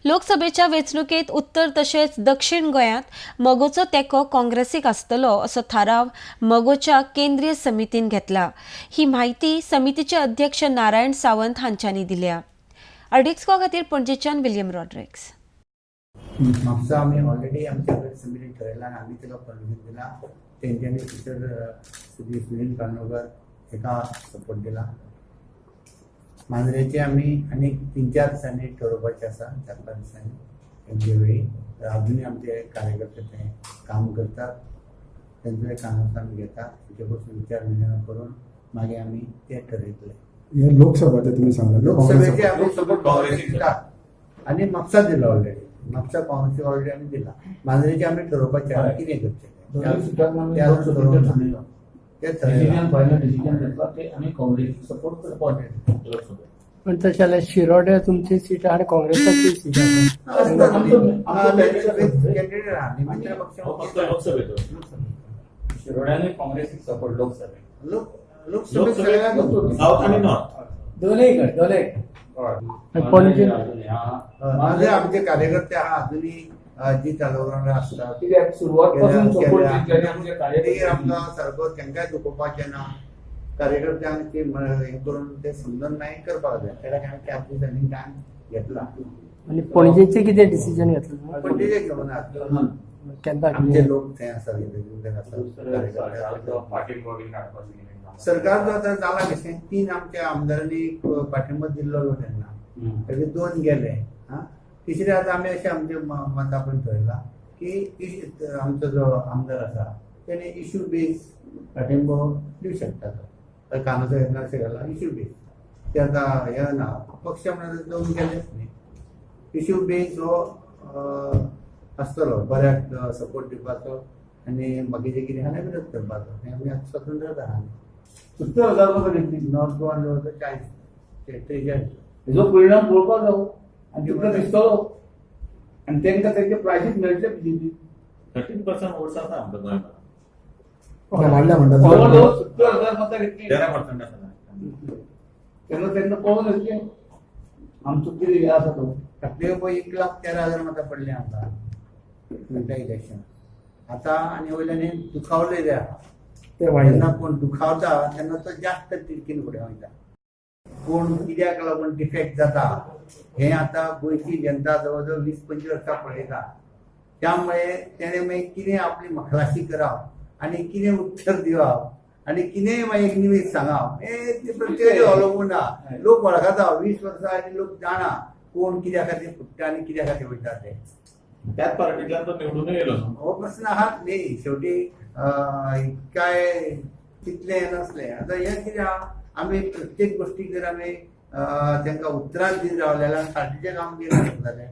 लोकसभेच्या वेंचणुकेत उत्तर तशेंच दक्षिण गोंयांत मगोचो तेंको काँग्रेसीक आसतलो असो थाराव मगोच्या केंद्रीय समितीन घेतला। ही माहिती समितीचे अध्यक्ष नारायण सावंत हांच्यांनी दिल्या। अर्डिक्सको खातीर पणजेच्यान विलियम रॉड्रिक्स। म्हापसा आम्ही ऑलरेडी आमच्या समितीन ठरयला आनी आमी ताका परमिशन दिला। तेंच्यांनी टिचर श्री सुनील कानोकर हेका सपोर्ट दिला। मांद्रेचे आमी आनीक 3-4 दिसांनी ठरोवपाचें आसा, 4-5 दिसांनी तेंचे वेळी अजुनूय आमचे कार्यकर्ते ते काम करतात, तेंचो कानांत आमी घेता, तेचे पासून विचार विनिमय करून मागीर आमी ते ठरयतले। हे लोकसभेचे तुम्ही सांगला, लोकसभेचे आमी सपोर्ट काँग्रेसीक दितात आनी म्हापसा दिला ऑलरेडी, म्हापसा काँग्रेसीक ऑलरेडी आमी दिला। मांद्रेचे आमी ठरोवपाचें आसा कितें करचें पण तशें जाल्यार शिरोड्या तुमची सीट आनी काँग्रेसाची सीट शिरोड्याने काँग्रेसीक सपोर्ट लोकसभेत दोनूय माझे आमचे कार्यकर्ते हा अजूनही जी चालवणार असतात सुरुवातपासून सपोर्ट आमकां सारको तेंकाय दुखोवपाचें ना, कार्यकर्त्यांक ते हे करून ते समजून नाही करपाक जाय, त्या खातीर त्या दिसांनी टायम घेतला। आनी पणजेचे कितें डिसिजन घेतलें? पणजेचे घेवन केन्ना आमचे लोक थंय आसा, सरकार जो आतां जाला कशें 3 आमच्या आमदारांनी पाठिंबो दिल्लो तेन्ना, ताजे 2 गेले। तिसरे आता आम्ही अशें आमचे मत आपण ठरयला की आमचो जो आमदार आसा तेणे इश्यू बेस पाठिंबो दिवं शकता। कानाचो येतना अशें घाला इश्यू बेस ते आतां हे ना, पक्ष म्हणून 2 गेलेच न्ही। इश्यू बेस हो आसतलो, बऱ्याक सपोर्ट दिवपाचो आनी बाकीचे कितें आहा विरोध करपाचो, हें आमी आतां स्वतंत्र आहा। 70,000 मतां घेतली, नॉर्थ गोवान 40-43 हेजो परिणाम पळोवपाक जावो आनी तुका दिसतलो आनी तांकां तेंचे प्रायसीस मेळचे बीजेपी 13% वोट्स आसा आमच्या गोंयांत, वाडल्या म्हणटात 70,000 मतां घेतली 13% आसा। तेन्ना तेन्ना पळोवन येतलें आमचो कितें हें आसा तो आपले पळय 1,13,000 मतां पडली आमकां इलेक्शन। आतां आनी वयल्यान हे दुखावले जे आहा तेन्ना कोण दुखावता तेन्ना तो जास्त तिडकीन फुडें वयता। कोण कित्याक लागून डिफेक्ट जाता हे आता गोंयची जनता जवळ जवळ 20-25 वर्सां पळयता। त्यामुळे तेणे मागीर कितें आपली मखलासी करप आनी कितें उत्तर दिवप आनी कितेंय मागीर एक निवेद सांगप हे प्रत्येकाचेर अवलंबून आहा। लोक वळखता 20 वर्सां आनी लोक जाणा कोण कित्या खातीर फुट्टा आनी कित्या खातीर वयता ते। त्याच पार्टींतल्यान तो निवडून येयलो हो प्रश्न आहात न्ही, शेवटी काय तितले नसलें। आतां हे कितें आहा, आमी प्रत्येक गोष्टी जर आमी तांकां उतरां दीत रावलें जाल्यार फाटीचें काम कितें जातलें?